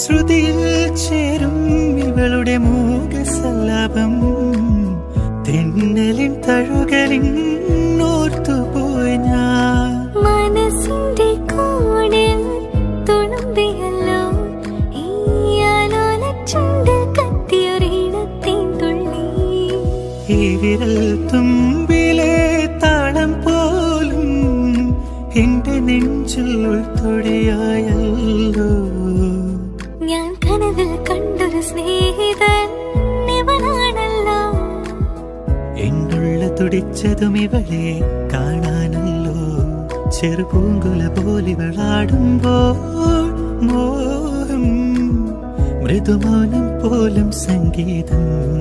ശ്രുതിയിൽ ചേരും ഇവളുടെ മൂകസല്ലാപം തെന്നലിൻ തഴുകലിൻ ഓർത്തുപോയി ഞാൻ. മനസ്സിന്റെ കോണിൽ തുളുമ്പിയല്ലോ ഈ ആലോലച്ചുണ്ടിൽ കത്തിയൊരിടത്തിൻ തുള്ളി. ഈ വിരൽ തുമ്പിലെ താളം പോലും എന്റെ നെഞ്ചിൽ ഉൾത്തൊടിയായല്ലോ. ഞാൻ കനവിൽ കണ്ടൊരു സ്നേഹിതൻ ഇവനാണല്ലോ. എന്നുള്ള തുടിച്ചതും ഇവളെ കാണാനല്ലോ. ചെറുപൂങ്കുല പോലിവളാടുമ്പോൾ മോഹം മൃദുമൗനം പോലും സംഗീതം.